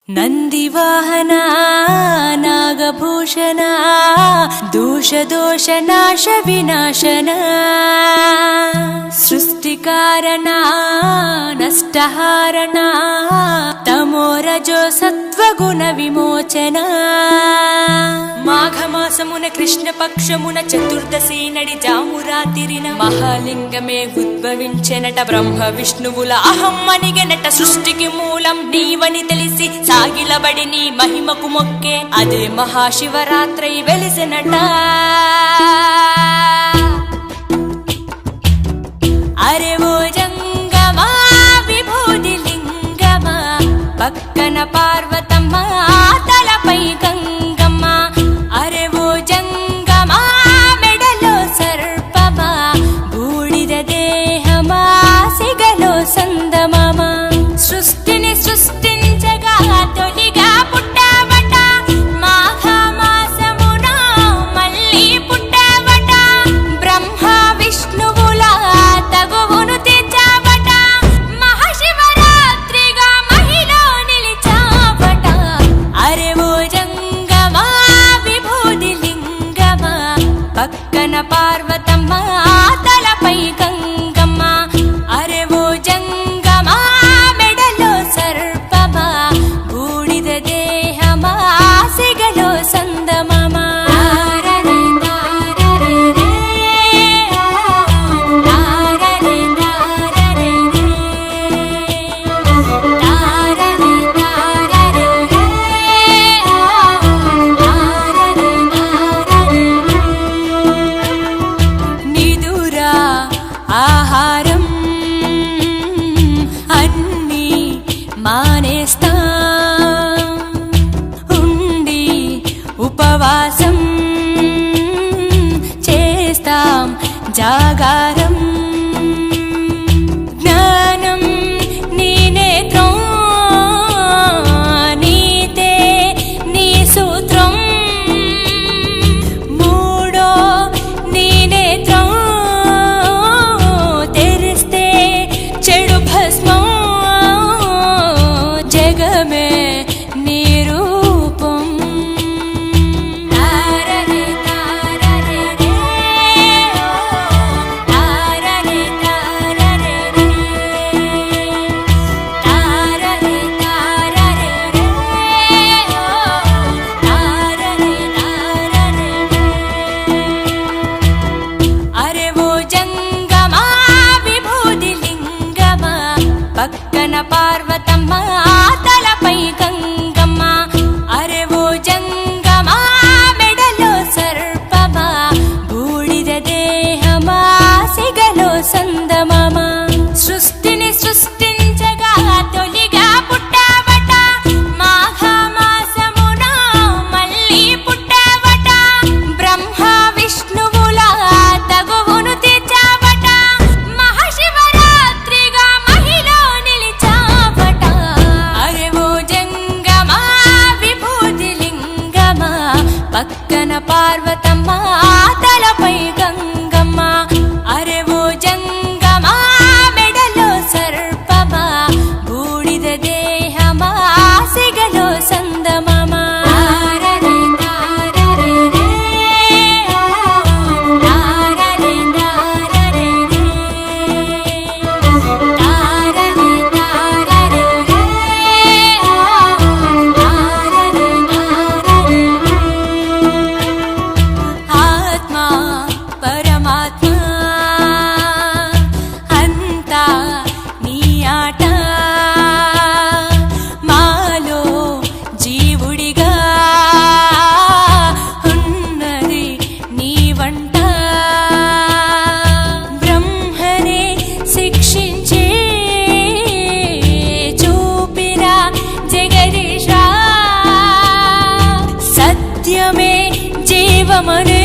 ನಂದಿವಾಹನ ನಾಗಭೂಷಣ ದೋಷ ದೋಷ ನಾಶ ವಿನಾಶನ ಸೃಷ್ಟಿಕಾರಣ ನಷ್ಟಹಾರಣ ತಮೋರಜೋ సత్వగుణ విమోచన మాఘమాసమున కృష్ణపక్షమున చతుర్దశి నడి జామురాతిరిన మహాలింగమే ఉద్భవించెనట. బ్రహ్మ విష్ణువుల అహం అనిగెనట. సృష్టికి మూలం నీవని తెలిసి సాగిలబడి నీ మహిమకు మొక్కే అదే మహాశివరాత్రి వెలిసెనట. అరే ఓ జంగమా విభూది లింగమా పక్కన పార్వతమ్మ తలపై గంగమ్మ. అరే ఓ జంగమా మెడలో సర్పమా బూడిద దేహమా సిగలో సందమమా. సృష్టిని సృష్టించగా తొలిగా పుట్టావట. మాఘమాసమున మళ్ళీ పుట్టావట. బ్రహ్మ విష్ణువుల తగువును తెచ్చావట. మహాశివరాత్రిగా మహిలో నిలిచావట. అరే ఓ జంగమా విభూది లింగమా పక్కన పార్వతమ్మ తలపై గంగమ్మ. అరే ఓ జంగమా మెడలో సర్పమా బూడిద దేహమా సిగలో సందమమా. నిదురా ఆహారం అన్నీ మానేస్తాం. ఉండి ఉపవాసం చేస్తాం జాగారం. జ్ఞానం నీ నేత్రం నీతే నీ సూత్రం. మూడో నీ నేత్రం తెరిస్తే చెడు భస్మం. జగమే నీ రూపం. తారరే తారరే రే ఓ తారరే తారరే రే తారరే తారరే రే ఓ తారరే తారరే రే. అరే ఓ జంగమా విభూది లింగమా పక్కన పార్వతమ్మ తలపై గంగమ్మ. అరే ఓ జంగమా మెడలో సర్పమా బూడిద దేహమా సిగలో సందమమా. సృష్టిని సృష్టించగా తొలిగా పుట్టావట. మాఘమాసమున మళ్ళీ పుట్టావట. బ్రహ్మ విష్ణువుల తగువును తెచ్చావట. మహాశివరాత్రిగా మహిలో నిలిచావట. అరే ఓ జంగమా విభూది లింగమా పక్కన పార్వతమ్మ తలపై గంగమ్మ. అరే ఓ జంగమా మెడలో సర్పమా బూడిద దేహమా సిగలో సందమమా. తారరే తారరే రే ఓ తారరే తారరే రే తారరే తారరే రే ఓ తారరే తారరే రే. ఆత్మ పరమాత్మ అంతా నీ ఆట. మాలో జీవుడిగా ఉన్నది నీ వంట. బ్రహ్మనే శిక్షించే చూపిన జగదీశ. సత్యమే జీవమనే